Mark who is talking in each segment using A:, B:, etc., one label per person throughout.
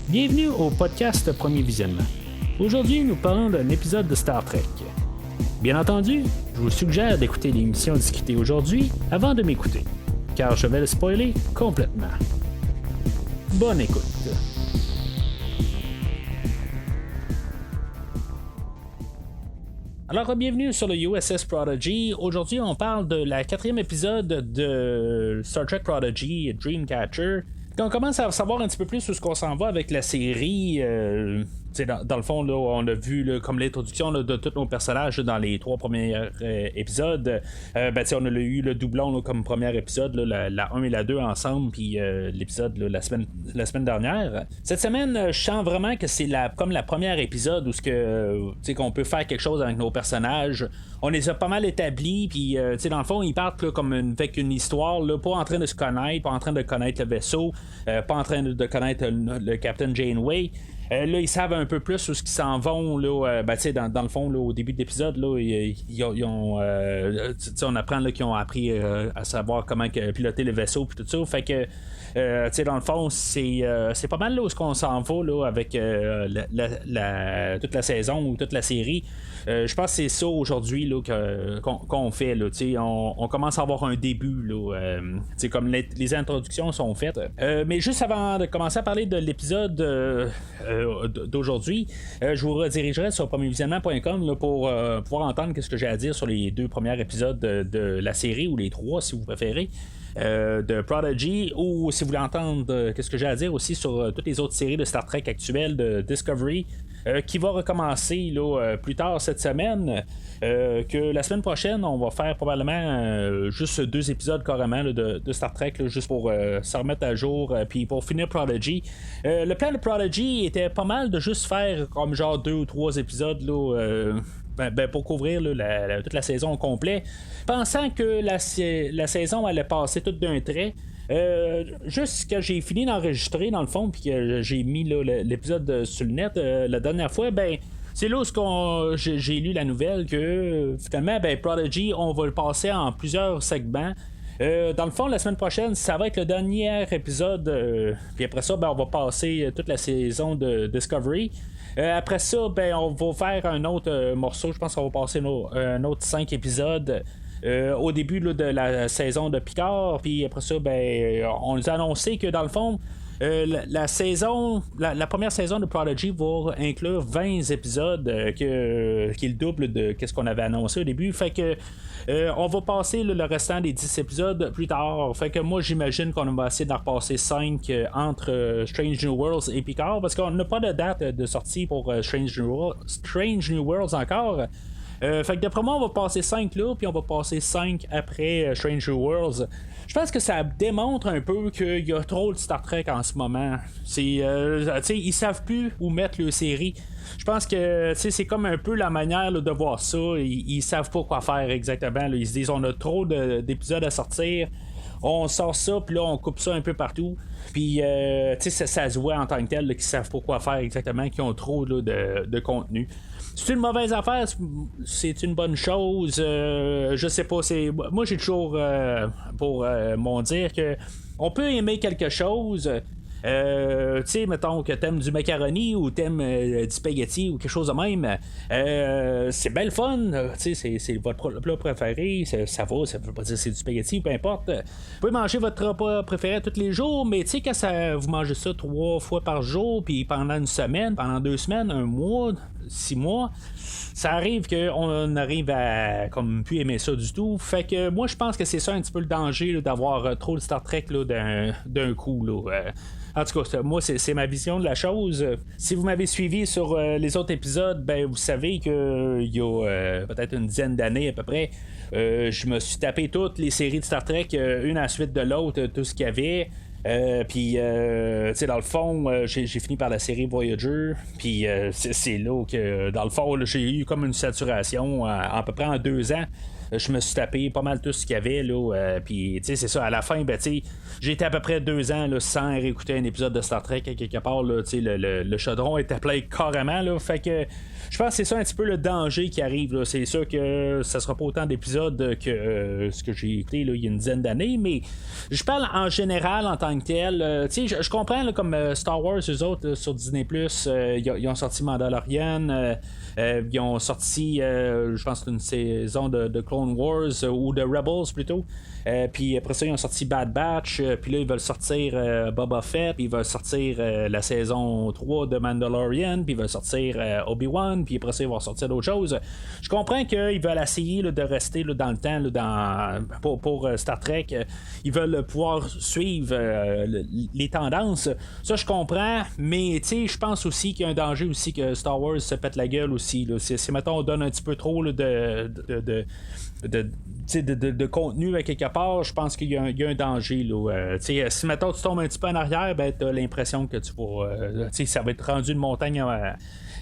A: Bienvenue au podcast Premier Visionnement. Aujourd'hui, nous parlons d'un épisode de Star Trek. Bien entendu, je vous suggère d'écouter l'émission discutée aujourd'hui avant de m'écouter, car je vais le spoiler complètement. Bonne écoute. Alors, bienvenue sur le USS Prodigy. Aujourd'hui, on parle de la 4e épisode de Star Trek Prodigy, Dreamcatcher. On commence à savoir un petit peu plus où ce qu'on s'en va avec la série. Dans le fond, là, on a vu là, comme l'introduction là, de tous nos personnages là, dans les 3 premiers épisodes. On a eu le doublon là, comme premier épisode, là, la 1 et la 2 ensemble, puis l'épisode là, la semaine dernière. Cette semaine, je sens vraiment que c'est comme la première épisode où qu'on peut faire quelque chose avec nos personnages. On les a pas mal établis, puis dans le fond, ils partent là, comme avec une histoire, là, pas en train de se connaître, pas en train de connaître le vaisseau, pas en train de connaître le Captain Janeway. Là, ils savent un peu plus où ils s'en vont. Là, dans le fond, là, au début de l'épisode, là, on apprend là, qu'ils ont appris à savoir comment piloter le vaisseau et tout ça. Fait que, dans le fond, c'est pas mal là où on s'en va là, avec toute la saison ou toute la série. Je pense que c'est ça aujourd'hui là, qu'on fait. Là, on commence à avoir un début. Là, comme les introductions sont faites. Mais juste avant de commencer à parler de l'épisode d'aujourd'hui, je vous redirigerai sur premiervisionnement.com pour pouvoir entendre ce que j'ai à dire sur les 2 premiers épisodes de la série, ou les 3 si vous préférez, de Prodigy, ou si vous voulez entendre ce que j'ai à dire aussi sur toutes les autres séries de Star Trek actuelles, de Discovery, qui va recommencer là, plus tard cette semaine. Que la semaine prochaine, on va faire probablement juste 2 épisodes carrément là, de Star Trek, là, juste pour se remettre à jour, puis pour finir Prodigy. Le plan de Prodigy était pas mal de juste faire comme genre 2 ou 3 épisodes là, pour couvrir là, toute la saison au complet, pensant que la saison allait passer toute d'un trait. Juste que j'ai fini d'enregistrer dans le fond, puis que j'ai mis là, l'épisode sur le net la dernière fois, c'est là où j'ai lu la nouvelle que finalement, Prodigy, on va le passer en plusieurs segments. Dans le fond, la semaine prochaine, ça va être le dernier épisode. Puis après ça, on va passer toute la saison de Discovery. Après ça, on va faire un autre morceau. Je pense qu'on va passer un autre 5 épisodes. Au début là, de la saison de Picard. Puis après ça, on nous a annoncé que dans le fond, la première saison de Prodigy va inclure 20 épisodes, qui est le double de ce qu'on avait annoncé au début. Fait que on va passer le restant des 10 épisodes plus tard. Fait que moi j'imagine qu'on va essayer d'en repasser 5 entre Strange New Worlds et Picard, parce qu'on n'a pas de date de sortie pour Strange New Worlds encore. Fait que d'après moi, on va passer 5 là, puis on va passer 5 après Strange New Worlds. Je pense que ça démontre un peu qu'il y a trop de Star Trek en ce moment. Ils savent plus où mettre leur série. Je pense que c'est comme un peu la manière là, de voir ça. Ils savent pas quoi faire exactement. Là. Ils se disent on a trop d'épisodes à sortir. On sort ça, puis là on coupe ça un peu partout. Puis ça se voit en tant que tel là, qu'ils savent pas quoi faire exactement, qu'ils ont trop là, de contenu. C'est une mauvaise affaire, c'est une bonne chose, je sais pas. Moi j'ai toujours pour m'en dire que on peut aimer quelque chose. Mettons que t'aimes du macaroni ou t'aimes du spaghetti ou quelque chose de même, c'est bien le fun, c'est votre plat préféré, ça veut pas dire que c'est du spaghetti, peu importe. Vous pouvez manger votre repas préféré tous les jours, mais quand vous mangez ça 3 fois par jour, puis pendant une semaine, pendant 2 semaines, 1 mois, 6 mois, ça arrive qu'on arrive à comme plus aimer ça du tout. Fait que moi je pense que c'est ça un petit peu le danger là, d'avoir trop de Star Trek là, d'un coup là. En tout cas, moi, c'est ma vision de la chose. Si vous m'avez suivi sur les autres épisodes, vous savez qu'il y a peut-être une dizaine d'années à peu près, je me suis tapé toutes les séries de Star Trek, une à la suite de l'autre, tout ce qu'il y avait. Puis, dans le fond, j'ai fini par la série Voyager. Puis, c'est là que, dans le fond, là, j'ai eu comme une saturation à peu près en 2 ans. je me suis tapé pas mal tout ce qu'il y avait, là. Puis, tu sais, c'est ça, à la fin, ben, tu sais, j'ai été à peu près 2 ans là, sans réécouter un épisode de Star Trek, quelque part, là, tu sais, le chaudron était plein carrément, là. Fait que je pense que c'est ça un petit peu le danger qui arrive, là. C'est sûr que ça sera pas autant d'épisodes que ce que j'ai écouté là, il y a une dizaine d'années, mais je parle en général en tant que tel. Tu sais, je comprends là, comme Star Wars, eux autres, là, sur Disney+, ils ont sorti Mandalorian, ils ont sorti, je pense, une saison de Clone Wars ou de Rebels plutôt. Puis après ça, ils ont sorti Bad Batch. Puis là, ils veulent sortir Boba Fett. Puis ils veulent sortir la saison 3 de Mandalorian. Puis ils veulent sortir Obi-Wan. Puis après ça, ils vont sortir d'autres choses. Je comprends qu'ils veulent essayer là, de rester là, dans le temps là, pour Star Trek. Ils veulent pouvoir suivre les tendances. Ça, je comprends. Mais tu sais, je pense aussi qu'il y a un danger aussi que Star Wars se pète la gueule aussi. Là. Si mettons, on donne un petit peu trop là, de contenu à quelque part, je pense qu'il y a un danger. Là. Si mettons tu tombes un petit peu en arrière, ben, tu as l'impression que tu vas. Ça va être rendu une montagne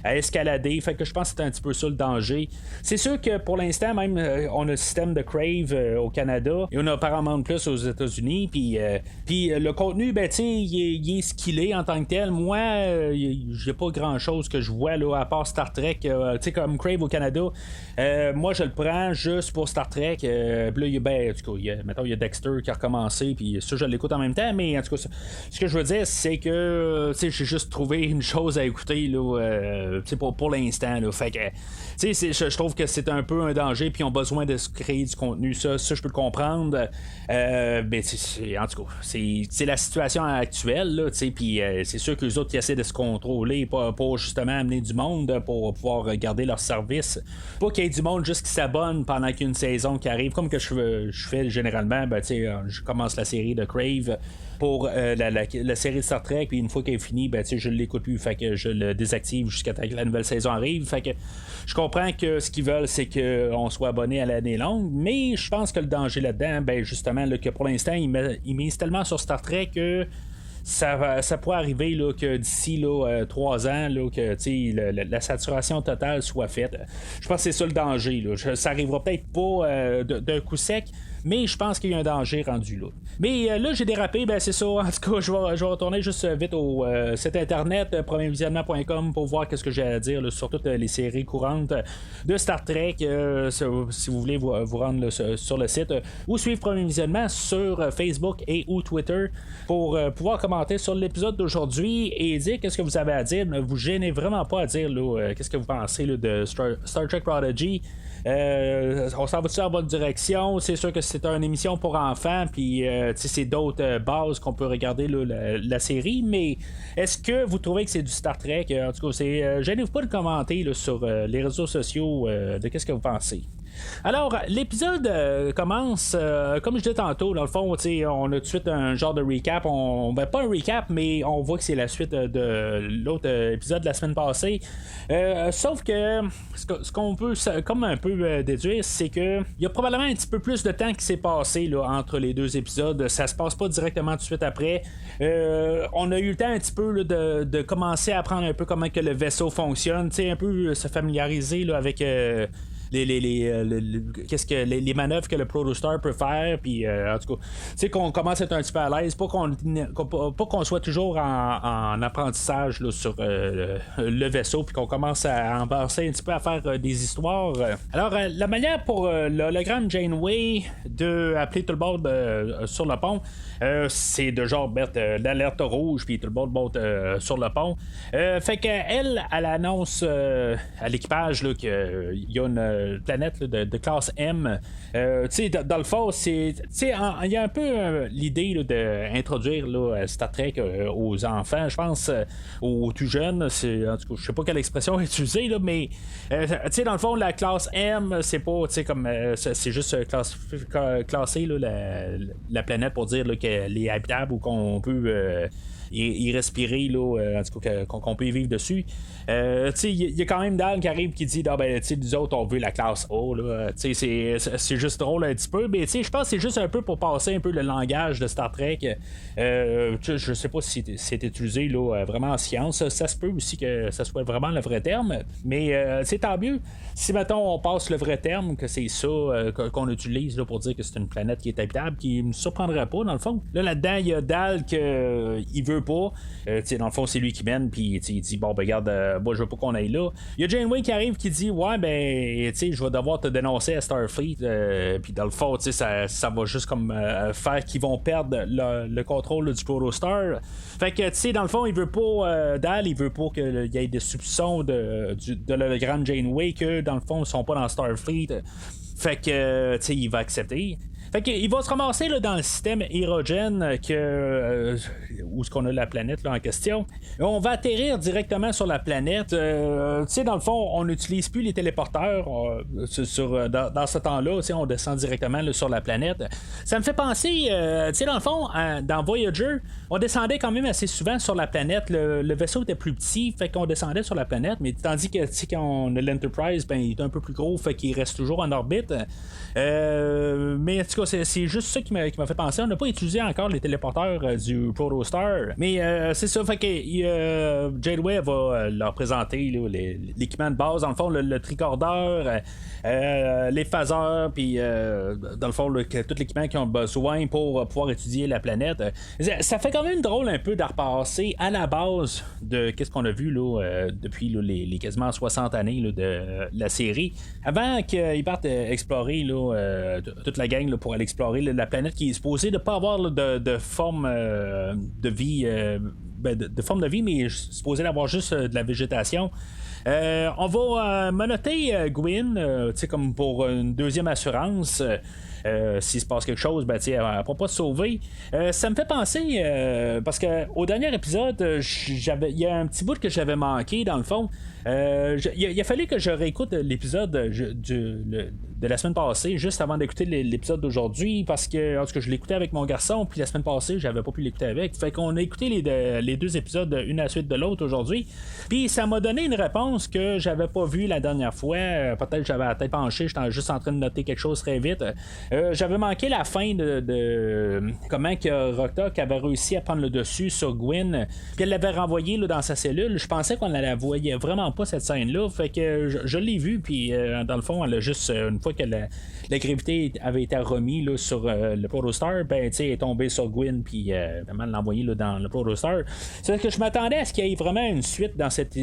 A: à escalader. Fait que je pense que c'est un petit peu ça le danger. C'est sûr que pour l'instant, même, on a le système de Crave au Canada et on a Paramount Plus aux États-Unis. Puis le contenu, ben, il est ce qu'il est en tant que tel. Moi, j'ai pas grand-chose que je vois là, à part Star Trek. Comme Crave au Canada, moi, je le prends juste pour Star Trek. Puis là, en tout cas, il y a Dexter qui a recommencé. Puis ça, je l'écoute en même temps. Mais en tout cas, ce que je veux dire, c'est que j'ai juste trouvé une chose à écouter là, pour l'instant. Là. Fait que je trouve que c'est un peu un danger, puis ils ont besoin de se créer du contenu. Ça je peux le comprendre. Ben, en tout cas, c'est la situation actuelle. Puis c'est sûr que les autres qui essaient de se contrôler pour justement amener du monde pour pouvoir garder leur service. Pas qu'il y ait du monde juste qui s'abonne pendant qu'il y a une saison qui arrive, comme que je fais généralement. Ben, je commence la série de Crave pour la série de Star Trek, puis une fois qu'elle est finie, ben, je ne l'écoute plus, fait que je le désactive jusqu'à temps que la nouvelle saison arrive. Fait que je comprends que ce qu'ils veulent, c'est qu'on soit abonné à l'année longue, mais je pense que le danger là-dedans, ben justement, là, que pour l'instant, ils misent tellement sur Star Trek que ça pourrait arriver là, que d'ici 3 ans là, que la saturation totale soit faite. Je pense que c'est ça le danger. Là. Ça arrivera peut-être pas d'un coup sec, mais je pense qu'il y a un danger rendu là. Mais là, j'ai dérapé, ben c'est ça. En tout cas, je vais retourner juste vite au site internet premiervisionnement.com pour voir qu'est-ce que j'ai à dire là, sur toutes les séries courantes de Star Trek. Si vous voulez vous rendre là, sur le site ou suivre Premier Visionnement sur Facebook et ou Twitter pour pouvoir commenter sur l'épisode d'aujourd'hui et dire qu'est-ce que vous avez à dire. Ne vous gênez vraiment pas à dire là, qu'est-ce que vous pensez là, de Star Trek Prodigy. On s'en va dans la bonne direction. C'est sûr que c'est une émission pour enfants, puis c'est d'autres bases qu'on peut regarder là, la série, mais est-ce que vous trouvez que c'est du Star Trek? En tout cas, gênez-vous pas de commenter là, sur les réseaux sociaux de qu'est-ce que vous pensez. Alors, l'épisode commence, comme je disais tantôt, dans le fond, on a tout de suite un genre de recap. Ben, pas un recap, mais on voit que c'est la suite de l'autre épisode de la semaine passée. Sauf que ce qu'on peut comme un peu déduire, c'est que il y a probablement un petit peu plus de temps qui s'est passé là, entre les deux épisodes. Ça se passe pas directement tout de suite après. On a eu le temps un petit peu là, de commencer à apprendre un peu comment que le vaisseau fonctionne, un peu se familiariser là, avec les manœuvres que le Protostar peut faire, puis en tout cas, qu'on commence à être un petit peu à l'aise, pas qu'on soit toujours en apprentissage là, sur le vaisseau, puis qu'on commence à embarquer un petit peu à faire des histoires. Alors, la manière pour l'hologramme Janeway de appeler tout le monde sur le pont, c'est de genre mettre l'alerte rouge, puis tout le monde monte sur le pont. Fait qu'elle annonce à l'équipage là, qu'il y a une planète là, de classe M. Dans le fond, il y a un peu l'idée là, d'introduire là, Star Trek aux enfants, je pense, aux tout jeunes. En tout cas, je sais pas quelle expression utiliser, là, mais dans le fond, la classe M, c'est pas comme c'est juste classer là, la planète pour dire là, qu'elle est habitable ou qu'on peut y respirer, là, en tout cas qu'on peut y vivre dessus. Il y a quand même Dan qui arrive qui dit nous autres on veut la classe A. Là. C'est juste drôle un petit peu. Mais je pense que c'est juste un peu pour passer un peu le langage de Star Trek. Je sais pas si c'est utilisé là, vraiment en science. Ça se peut aussi que ça soit vraiment le vrai terme. Mais c'est tant mieux. Si mettons on passe le vrai terme, que c'est ça qu'on utilise là, pour dire que c'est une planète qui est habitable, qui me surprendrait pas dans le fond. Là-dedans, il y a Dal qu'il veut pas. Dans le fond, c'est lui qui mène, puis il dit bon, ben regarde, moi je veux pas qu'on aille là. Il y a Janeway qui arrive qui dit ouais, ben, je vais devoir te dénoncer à Starfleet, puis dans le fond, ça va juste comme faire qu'ils vont perdre le contrôle là, du Protostar. Fait que, dans le fond, il veut pas, Dal, il veut pas qu'il y ait des soupçons de la grande Janeway que, dans le fond, ils sont pas dans Starfleet. Fait que, il va accepter. Fait qu'il va se ramasser là, dans le système érogène où est-ce qu'on a la planète là, en question. On va atterrir directement sur la planète. Dans le fond, on n'utilise plus les téléporteurs dans ce temps-là. On descend directement là, sur la planète. Ça me fait penser, dans le fond, dans Voyager, on descendait quand même assez souvent sur la planète. Le vaisseau était plus petit, fait qu'on descendait sur la planète. Mais tandis que quand on a l'Enterprise, ben, il est un peu plus gros, fait qu'il reste toujours en orbite. Mais en tout cas, c'est juste ça qui m'a fait penser. On n'a pas utilisé encore les téléporteurs du Protostar. Mais c'est ça, fait que Janeway va leur présenter là, l'équipement de base. Dans le fond, le tricordeur, les phaseurs, puis dans le fond, tout l'équipement qu'ils ont besoin pour pouvoir étudier la planète. Ça fait quand même drôle un peu de repasser à la base de qu'est-ce qu'on a vu là, depuis là, les quasiment 60 années là, de la série. Avant qu'ils partent explorer là, toute la gang là, pour aller explorer là, la planète qui est supposée de ne pas avoir là, de forme de vie, de forme de vie, mais supposée d'avoir juste de la végétation. On va monoter Gwyn, comme pour une deuxième assurance. S'il se passe quelque chose, ben, elle ne pourra pas se sauver. Ça me fait penser, parce qu'au dernier épisode, il y a un petit bout que j'avais manqué, dans le fond. Il a fallu que je réécoute l'épisode de la semaine passée, juste avant d'écouter l'épisode d'aujourd'hui, parce que je l'écoutais avec mon garçon, puis la semaine passée, j'avais pas pu l'écouter avec. Fait qu'on a écouté les deux épisodes une à la suite de l'autre aujourd'hui. Puis ça m'a donné une réponse que j'avais pas vue la dernière fois. Peut-être que j'avais la tête penchée, j'étais juste en train de noter quelque chose très vite. J'avais manqué la fin de comment que Rokta avait réussi à prendre le dessus sur Gwyn, puis elle l'avait renvoyé là, dans sa cellule. Je pensais qu'on ne la voyait vraiment pas, cette scène-là. Fait que je l'ai vue, puis dans le fond, elle a juste, une fois que la gravité avait été remise là, sur le Protostar, ben, elle est tombée sur Gwyn, puis vraiment l'a envoyé dans le Protostar. C'est que je m'attendais à ce qu'il y ait vraiment une suite dans cette.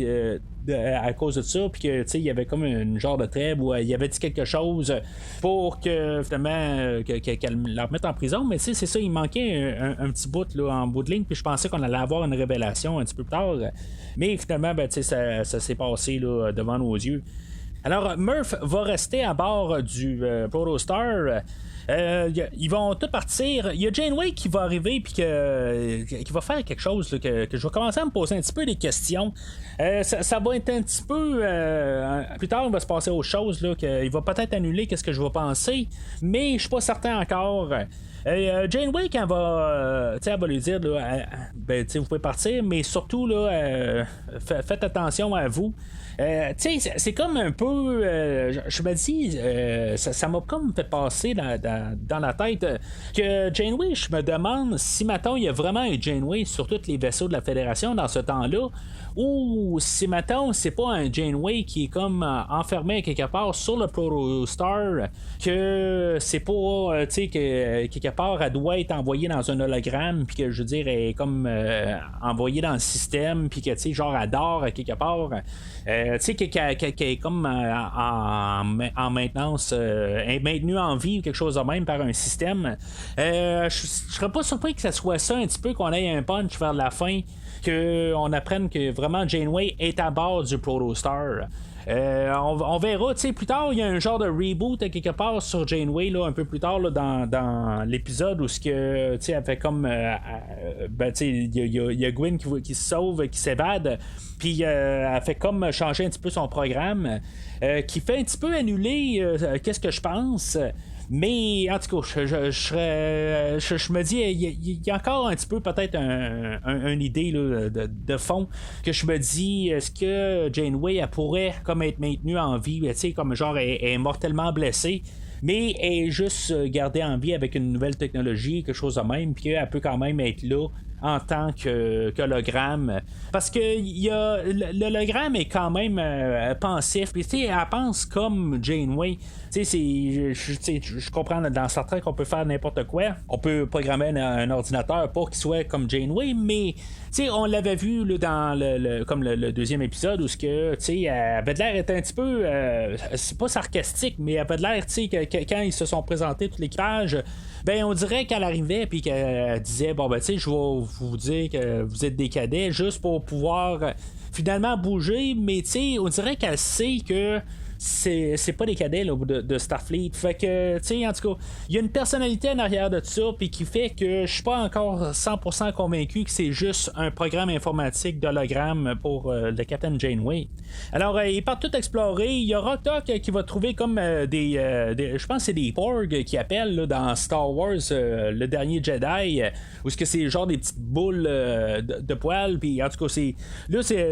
A: À cause de ça, puis que il y avait comme une genre de trêve où il avait dit quelque chose pour que finalement qu'elle la remette en prison, mais c'est ça, il manquait un petit bout là, en bout de ligne, puis je pensais qu'on allait avoir une révélation un petit peu plus tard, mais finalement ben, ça s'est passé là, devant nos yeux. Alors Murph va rester à bord du Protostar. Ils vont tous partir. Il y a Janeway qui va arriver puis qui va faire quelque chose là, que je vais commencer à me poser un petit peu des questions. Ça va être un petit peu plus tard, il va se passer autre chose là, qu'il va peut-être annuler qu'est-ce que je vais penser, mais je suis pas certain encore. Janeway, quand elle va lui dire là, ben, vous pouvez partir, mais surtout là, faites attention à vous. C'est comme un peu je me dis ça m'a comme fait passer dans la tête que Janeway, je me demande si maintenant il y a vraiment un Janeway sur tous les vaisseaux de la Fédération dans ce temps-là, ou si maintenant c'est pas un Janeway qui est comme enfermé quelque part sur le Protostar, que c'est pas que quelque part elle doit être envoyée dans un hologramme, puis que je veux dire elle est comme envoyée dans le système, puis que genre elle dort quelque part, qu'elle est comme en maintenance, est maintenue en vie ou quelque chose de même par un système. Je serais pas surpris que ça soit ça un petit peu, qu'on ait un punch vers la fin, qu'on apprenne que vraiment Janeway est à bord du Protostar. On verra, plus tard, il y a un genre de reboot quelque part sur Janeway, là, un peu plus tard là, dans l'épisode où elle fait comme il y a Gwyn qui se sauve, qui s'évade, puis elle fait comme changer un petit peu son programme, qui fait un petit peu annuler qu'est-ce que je pense. Mais en tout cas, je me dis, il y a encore un petit peu peut-être une idée là, de fond que je me dis, est-ce que Janeway elle pourrait comme être maintenue en vie, tu sais, comme genre elle est mortellement blessée, mais elle est juste gardée en vie avec une nouvelle technologie, quelque chose de même, puis elle peut quand même être là en tant qu'hologramme. Parce que l'hologramme est quand même pensif. Puis tu sais, elle pense comme Janeway. Tu sais, je comprends dans Star Trek qu'on peut faire n'importe quoi. On peut programmer un ordinateur pour qu'il soit comme Janeway, mais tu sais, on l'avait vu là, dans comme le deuxième épisode où elle avait de l'air d'être un petit peu c'est pas sarcastique, mais elle avait de l'air, tu sais, que quand ils se sont présentés tout l'équipage, ben on dirait qu'elle arrivait puis qu'elle disait bon ben tu sais, je vais vous dire que vous êtes des cadets juste pour pouvoir finalement bouger, mais tu sais, on dirait qu'elle sait que c'est pas des cadets là, de Starfleet. Fait que, tu sais, en tout cas, il y a une personnalité en arrière de ça, puis qui fait que je suis pas encore 100% convaincu que c'est juste un programme informatique d'hologramme pour le Captain Janeway. Alors, ils partent tout explorer. Il y a Rok-Tahk qui va trouver comme je pense que c'est des Porg qui appellent là, dans Star Wars le dernier Jedi, où ce que c'est genre des petites boules de poils, puis en tout cas,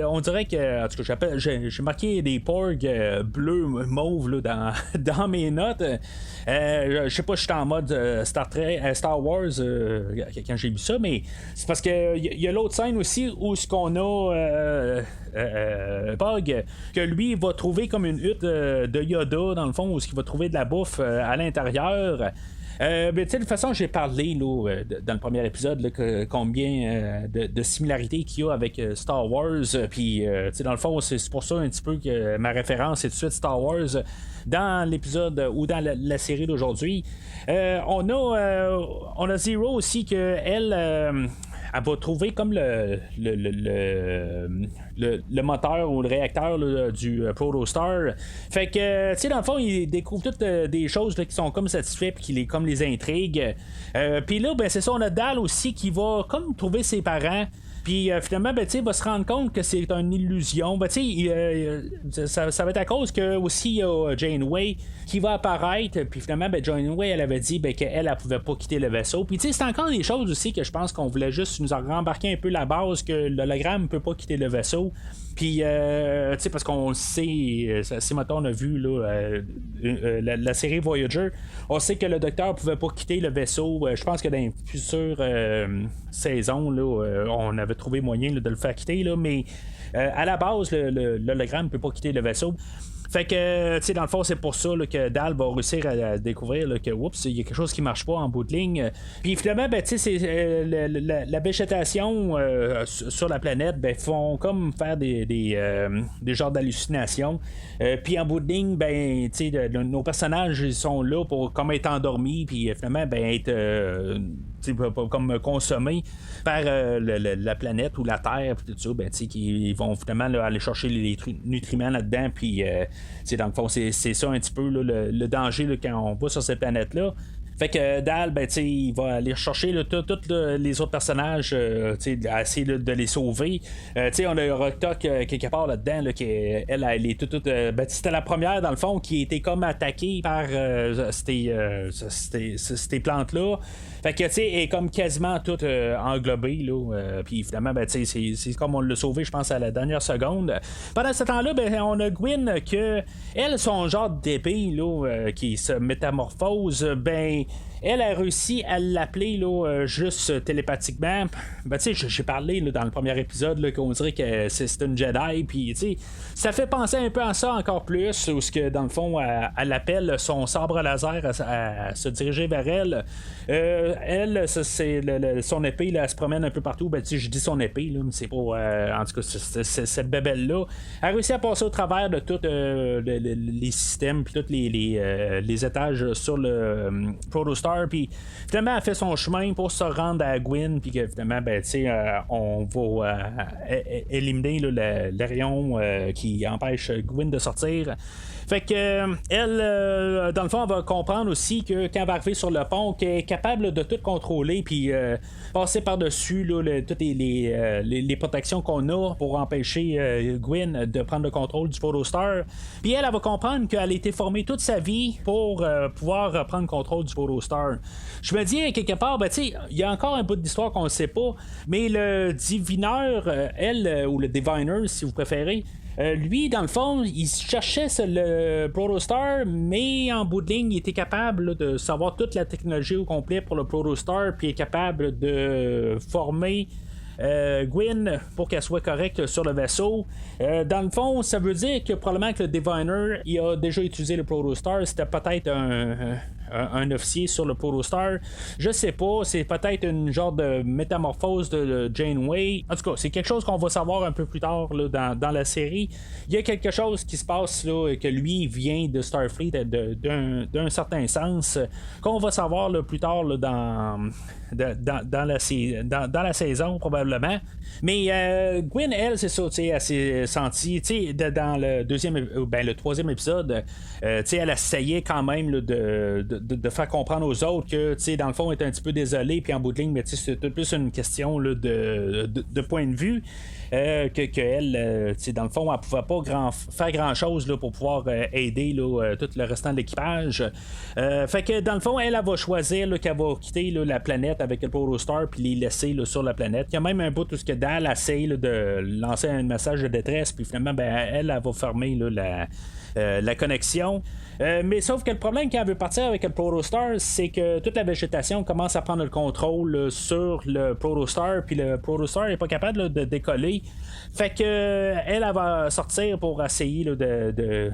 A: on dirait que, en tout cas, j'ai marqué des Porg bleus mauve là, dans mes notes. Je sais pas, je suis en mode Star Wars quand j'ai vu ça, mais c'est parce que il y a l'autre scène aussi où ce qu'on a Bug, que lui va trouver comme une hutte de Yoda dans le fond, où il va trouver de la bouffe à l'intérieur. Mais de toute façon, j'ai parlé là, dans le premier épisode là, combien de similarités qu'il y a avec Star Wars. Puis, dans le fond, c'est pour ça un petit peu que ma référence est tout de suite Star Wars dans l'épisode ou dans la série d'aujourd'hui. On a Zero aussi que elle va trouver comme le moteur ou le réacteur là, du Protostar. Fait que, tu sais, dans le fond, il découvre toutes des choses là, qui sont comme satisfaits puis qui comme les intrigues. Puis là, ben, c'est ça, on a Dal aussi qui va comme trouver ses parents. Puis finalement, ben, il va se rendre compte que c'est une illusion. Ben, ça va être à cause que aussi il y a Janeway qui va apparaître. Puis finalement, ben, Janeway, elle avait dit ben, qu'elle pouvait pas quitter le vaisseau. Puis c'est encore des choses aussi que je pense qu'on voulait juste nous rembarquer un peu la base que l'hologramme peut pas quitter le vaisseau. Puis, parce qu'on sait, si maintenant on a vu là, la série Voyager, on sait que le docteur pouvait pas quitter le vaisseau. Je pense que dans les futures saisons, là, on avait trouvé moyen là, de le faire quitter, là, mais à la base, l'hologramme ne peut pas quitter le vaisseau. Fait que, tu sais, dans le fond, c'est pour ça là, que Dal va réussir à découvrir là, que, oups, il y a quelque chose qui marche pas en bout de ligne. Puis finalement, ben, tu sais, c'est la végétation sur la planète, ben, font comme faire des genres d'hallucinations. Puis en bout de ligne, ben, tu sais, nos personnages, ils sont là pour comme être endormis, puis finalement, ben, être comme consommés par la planète ou la Terre, puis tout ça, ben, ils vont finalement là, aller chercher les nutriments là-dedans, puis dans le fond, c'est ça un petit peu là, le danger là, quand on va sur cette planète-là. Fait que Dal, ben, il va aller chercher tous les autres personnages, essayer de les sauver. On a Rok-Tahk quelque part là-dedans, là, elle est toute. Ben, c'était la première, dans le fond, qui était comme attaquée par ces plantes-là. Fait que, elle est comme quasiment toute englobée, là. Puis finalement, ben, c'est comme on l'a sauvé, je pense, à la dernière seconde. Pendant ce temps-là, ben, on a Gwyn, que elle, son genre d'épée, là, qui se métamorphose, ben. Elle a réussi à l'appeler là, juste télépathiquement. Ben, tu sais, j'ai parlé là, dans le premier épisode là, qu'on dirait que c'est une Jedi. Puis, tu sais, ça fait penser un peu à ça encore plus. Où ce que, dans le fond, elle appelle son sabre laser à se diriger vers elle. Elle, c'est son épée, là, elle se promène un peu partout. Ben, tu sais, je dis son épée, là, mais c'est pas. En tout cas, c'est cette bébelle-là. Elle a réussi à passer au travers de tous les systèmes, puis tous les étages sur le Protostar. Protostar, puis finalement elle fait son chemin pour se rendre à Gwyn, puis que finalement on va éliminer le rayon qui empêche Gwyn de sortir. Fait que elle, dans le fond, elle va comprendre aussi que quand elle va arriver sur le pont, qu'elle est capable de tout contrôler, puis passer par-dessus toutes les protections qu'on a pour empêcher Gwyn de prendre le contrôle du Protostar. Puis elle va comprendre qu'elle a été formée toute sa vie pour pouvoir prendre le contrôle du Protostar. Je me dis, quelque part, il y a encore un bout d'histoire qu'on ne sait pas, mais le divineur, ou le diviner, si vous préférez, lui, dans le fond, il cherchait le Protostar, mais en bout de ligne, il était capable de savoir toute la technologie au complet pour le Protostar, puis est capable de former Gwyn pour qu'elle soit correcte sur le vaisseau. Dans le fond, ça veut dire que probablement que le Diviner il a déjà utilisé le Protostar. C'était peut-être un officier sur le Protostar. Je sais pas, c'est peut-être une genre de métamorphose de Janeway. En tout cas, c'est quelque chose qu'on va savoir un peu plus tard là, dans la série. Il y a quelque chose qui se passe là, que lui vient de Starfleet d'un certain sens, qu'on va savoir là, plus tard là, dans la saison probablement. Mais Gwyn, elle, c'est ça, elle s'est sentie dans le troisième épisode, elle essayait quand même là, de faire comprendre aux autres que dans le fond elle est un petit peu désolée, puis en bout de ligne, mais c'est plus une question là, de point de vue. Que elle, dans le fond, elle pouvait pas faire grand chose là, pour pouvoir aider là, tout le restant de l'équipage. Fait que dans le fond, elle va choisir là, qu'elle va quitter là, la planète avec le Protostar puis les laisser là, sur la planète. Il y a même un bout où ce que Dal essaye là, de lancer un message de détresse, puis finalement, elle va fermer là, la connexion. Mais sauf que le problème quand elle veut partir avec le Protostar, c'est que toute la végétation commence à prendre le contrôle là, sur le Protostar, puis le Protostar n'est pas capable là, de décoller. Fait que elle va sortir pour essayer là, de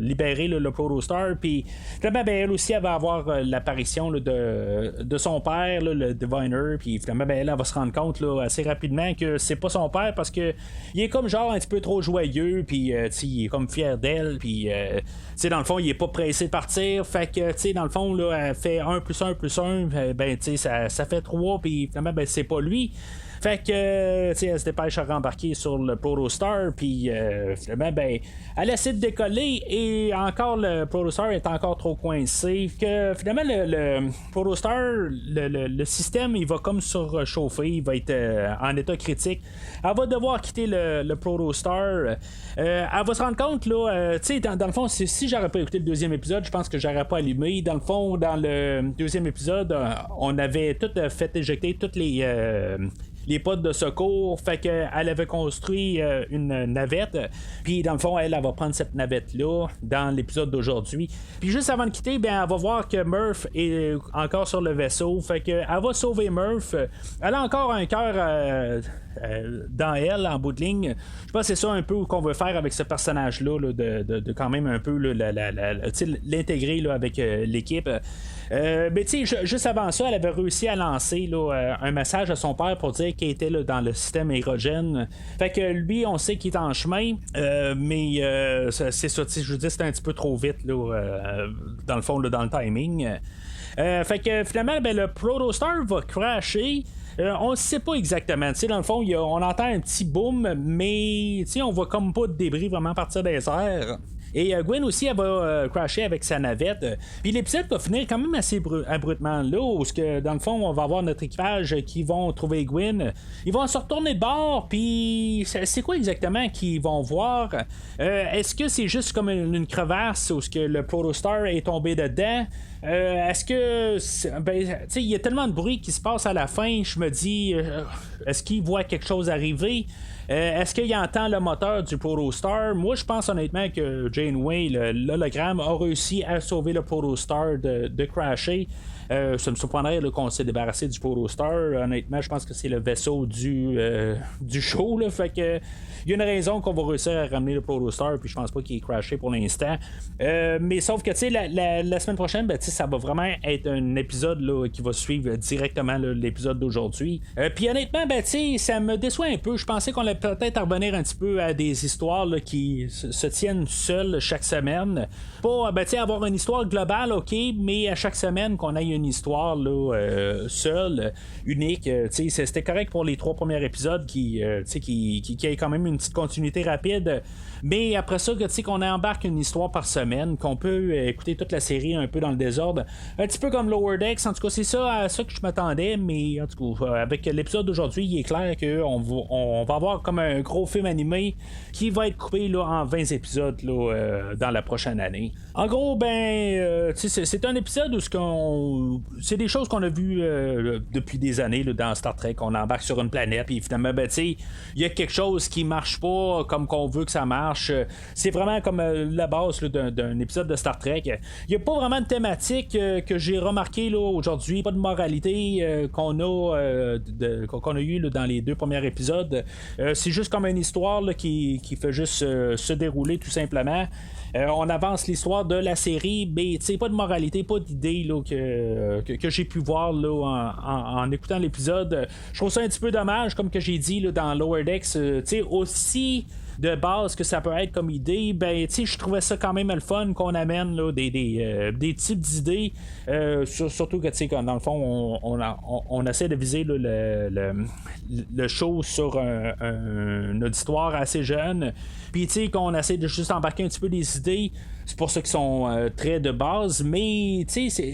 A: libérer là, le Protostar, puis finalement elle aussi elle va avoir l'apparition là, de son père là, le Diviner, puis finalement elle va se rendre compte là, assez rapidement que c'est pas son père parce que il est comme genre un petit peu trop joyeux, puis il est comme fier d'elle, puis dans le fond il est pas pressé de partir, fait que dans le fond là, elle fait 1 + 1 + 1, ça fait 3, puis finalement c'est pas lui. Fait que, elle se dépêche à rembarquer sur le Protostar, puis finalement, elle essaie de décoller, et encore le Protostar est encore trop coincé. Que finalement, le Protostar, le système, il va comme surchauffer, il va être en état critique. Elle va devoir quitter le Protostar. Elle va se rendre compte, là, dans le fond, si j'aurais pas écouté le deuxième épisode, je pense que j'aurais pas allumé. Dans le fond, dans le deuxième épisode, on avait tout fait éjecter toutes les potes de secours, fait qu'elle avait construit une navette, puis dans le fond elle va prendre cette navette là dans l'épisode d'aujourd'hui, puis juste avant de quitter, elle va voir que Murph est encore sur le vaisseau, fait qu'elle va sauver Murph. Elle a encore un cœur dans elle en bout de ligne. Je pense que c'est ça un peu qu'on veut faire avec ce personnage là, de quand même un peu l'intégrer là, avec l'équipe. Mais tu sais, juste avant ça, elle avait réussi à lancer là, un message à son père pour dire qu'il était là, dans le système aérogène. Fait que lui, on sait qu'il est en chemin, mais c'est ça, je veux dire, c'était un petit peu trop vite là, dans le fond, là, dans le timing. Fait que finalement, le Protostar va crasher. On ne sait pas exactement. Dans le fond, on entend un petit boom, mais on voit comme pas de débris vraiment partir des airs. Et Gwyn aussi, elle va crasher avec sa navette. Puis l'épisode va finir quand même assez abruptement là, où dans le fond, on va avoir notre équipage qui vont trouver Gwyn. Ils vont se retourner de bord, puis c'est quoi exactement qu'ils vont voir? Est-ce que c'est juste comme une crevasse où le Protostar est tombé dedans? Est-ce que il y a tellement de bruit qui se passe à la fin, je me dis est-ce qu'il voit quelque chose arriver? Est-ce qu'il entend le moteur du Protostar? Moi je pense honnêtement que Janeway, l'hologramme, a réussi à sauver le Protostar de crasher. Ça me surprendrait là, qu'on s'est débarrassé du Protostar. Honnêtement, je pense que c'est le vaisseau du show. Là, fait que il y a une raison qu'on va réussir à ramener le Protostar, puis je pense pas qu'il est crashé pour l'instant. Mais sauf que la semaine prochaine, ça va vraiment être un épisode là, qui va suivre directement là, l'épisode d'aujourd'hui. Puis honnêtement, ça me déçoit un peu. Je pensais qu'on allait peut-être revenir un petit peu à des histoires là, qui se tiennent seules nouvelle chaque semaine. Pas avoir une histoire globale, ok, mais à chaque semaine qu'on ait une histoire là, seule, unique. C'était correct pour les 3 premiers épisodes qui ait quand même une petite continuité rapide. Mais après ça, qu'on embarque une histoire par semaine, qu'on peut écouter toute la série un peu dans le désordre. Un petit peu comme Lower Decks, en tout cas, c'est ça à ça que je m'attendais, mais en tout cas, avec l'épisode d'aujourd'hui, il est clair qu'on va avoir comme un gros film animé qui va être coupé là, en 20 épisodes là, dans la prochaine année. En gros, c'est un épisode où c'est des choses qu'on a vues depuis des années là, dans Star Trek. On embarque sur une planète, puis finalement, il y a quelque chose qui marche pas comme qu'on veut que ça marche. C'est vraiment comme la base là, d'un épisode de Star Trek. Il n'y a pas vraiment de thématique que j'ai remarqué là, aujourd'hui, pas de moralité qu'on a eu là, dans les 2 premiers épisodes. C'est juste comme une histoire là, qui fait juste se dérouler tout simplement. On avance l'histoire de la série, mais pas de moralité, pas d'idée là, que j'ai pu voir là, en écoutant l'épisode. Je trouve ça un petit peu dommage, comme que j'ai dit là, dans Lower Decks, aussi de base que ça peut être comme idée, je trouvais ça quand même le fun qu'on amène là, des types d'idées, surtout que dans le fond on essaie de viser là, le show sur un auditoire assez jeune, puis qu'on essaie de juste embarquer un petit peu des idées. C'est pour ça qu'ils sont très de base, mais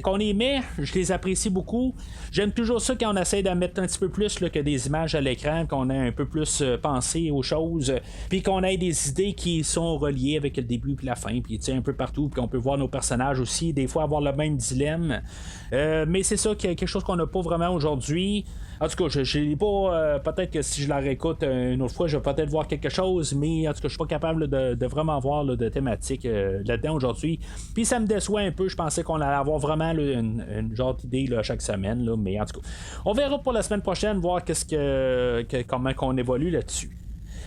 A: qu'on les met, je les apprécie beaucoup. J'aime toujours ça quand on essaie d'en mettre un petit peu plus là, que des images à l'écran, qu'on ait un peu plus pensé aux choses, puis qu'on ait des idées qui sont reliées avec le début et la fin, puis un peu partout, puis qu'on peut voir nos personnages aussi, des fois avoir le même dilemme. Mais c'est ça, quelque chose qu'on n'a pas vraiment aujourd'hui. En tout cas, je n'ai pas. Peut-être que si je la réécoute une autre fois, je vais peut-être voir quelque chose, mais en tout cas, je suis pas capable de vraiment voir là, de thématique là-dedans aujourd'hui. Puis ça me déçoit un peu. Je pensais qu'on allait avoir vraiment là, une genre d'idée là, chaque semaine, là, mais en tout cas, on verra pour la semaine prochaine, voir comment qu'on évolue là-dessus.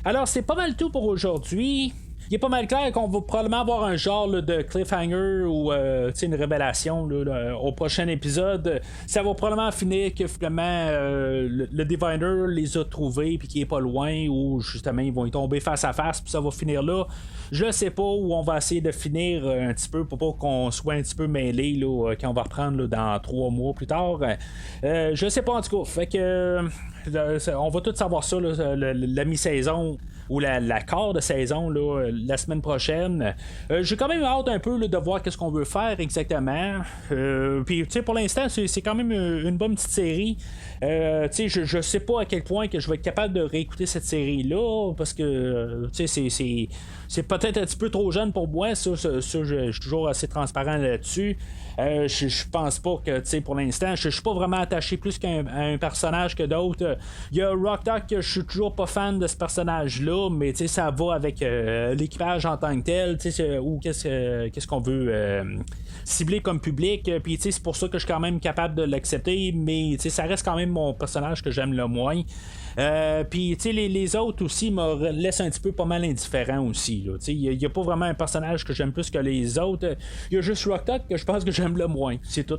A: Alors, c'est pas mal tout pour aujourd'hui. Il est pas mal clair qu'on va probablement avoir un genre là, de cliffhanger ou une révélation là, au prochain épisode. Ça va probablement finir que finalement le Diviner les a trouvés puis qu'il est pas loin, ou justement ils vont y tomber face à face puis ça va finir là. Je sais pas, où on va essayer de finir un petit peu pour pas qu'on soit un petit peu mêlé là, quand on va reprendre là, dans 3 mois plus tard. Je sais pas en tout cas. Fait que on va tout savoir ça là, la mi-saison ou la quart de saison là, la semaine prochaine. J'ai quand même hâte un peu là, de voir qu'est-ce qu'on veut faire exactement. Puis pour l'instant c'est quand même une bonne petite série. Je sais pas à quel point que je vais être capable de réécouter cette série là, parce que c'est peut-être un petit peu trop jeune pour moi. Ça je suis toujours assez transparent là-dessus. Je pense pas que pour l'instant je suis pas vraiment attaché plus qu'à un personnage que d'autres. Il y a Rock Dock que je suis toujours pas fan de ce personnage là, mais ça va avec l'équipage en tant que tel, ou qu'est-ce qu'on veut cibler comme public. Puis c'est pour ça que je suis quand même capable de l'accepter, mais ça reste quand même mon personnage que j'aime le moins. Puis les autres aussi me laissent un petit peu pas mal indifférent aussi. Il n'y a pas vraiment un personnage que j'aime plus que les autres. Il y a juste Rock Talk que je pense que j'aime le moins, c'est tout.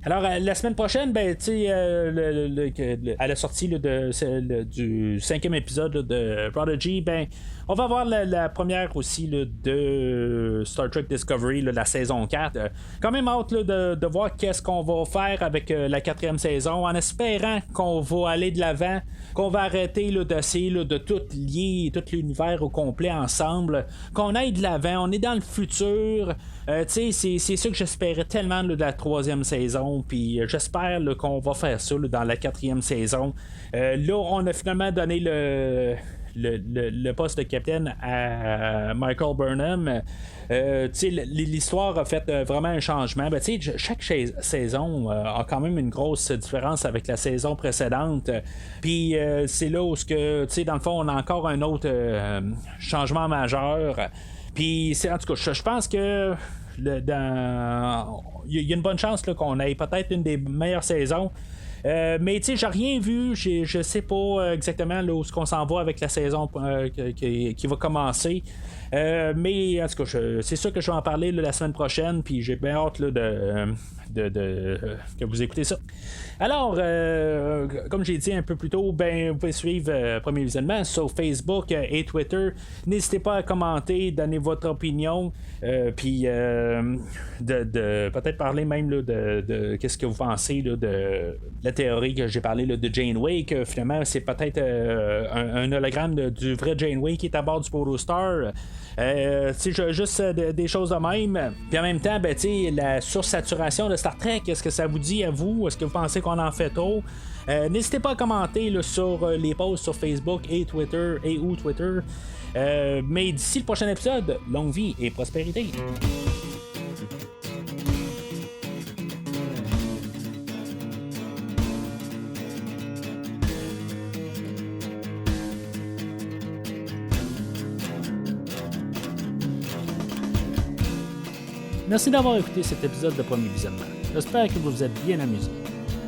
A: Alors, la semaine prochaine, à la sortie là, du 5e épisode là, de Prodigy, on va avoir la première aussi là, de Star Trek Discovery, là, la saison 4. Quand même hâte là, de voir qu'est-ce qu'on va faire avec la 4e saison, en espérant qu'on va aller de l'avant, qu'on va arrêter là, d'essayer là, de tout lier, tout l'univers au complet ensemble, qu'on aille de l'avant, on est dans le futur. C'est ça que j'espérais tellement là, de la 3e saison, puis j'espère là, qu'on va faire ça là, dans la 4e saison. Là, on a finalement donné le poste de capitaine à Michael Burnham. L'histoire a fait vraiment un changement. Chaque saison a quand même une grosse différence avec la saison précédente. Puis c'est là où dans le fond, on a encore un autre changement majeur. Puis en tout cas, je pense que il y a une bonne chance là, qu'on ait peut-être une des meilleures saisons. Mais j'ai rien vu, je sais pas exactement là, où qu'on s'en va avec la saison qui va commencer. Mais en tout cas, c'est sûr que je vais en parler là, la semaine prochaine, puis j'ai bien hâte là, que vous écoutez ça. Alors, comme j'ai dit un peu plus tôt, vous pouvez suivre Premier Visionnement sur Facebook et Twitter. N'hésitez pas à commenter, donner votre opinion, puis de peut-être parler même là, de qu'est-ce que vous pensez là, de la théorie que j'ai parlé là, de Janeway, que finalement c'est peut-être un hologramme du vrai Janeway qui est à bord du Protostar. Juste des choses de même. Puis en même temps, la sursaturation de Star Trek, est-ce que ça vous dit à vous? Est-ce que vous pensez qu'on en fait trop? N'hésitez pas à commenter là, sur les posts sur Facebook et Twitter ou Twitter. Mais d'ici le prochain épisode, longue vie et prospérité. Merci d'avoir écouté cet épisode de Premier Visionnement. J'espère que vous vous êtes bien amusés.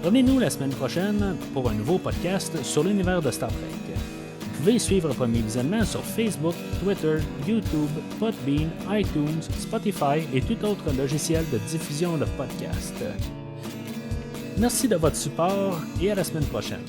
A: Revenez-nous la semaine prochaine pour un nouveau podcast sur l'univers de Star Trek. Vous pouvez suivre Premier Visionnement sur Facebook, Twitter, YouTube, Podbean, iTunes, Spotify et tout autre logiciel de diffusion de podcasts. Merci de votre support et à la semaine prochaine.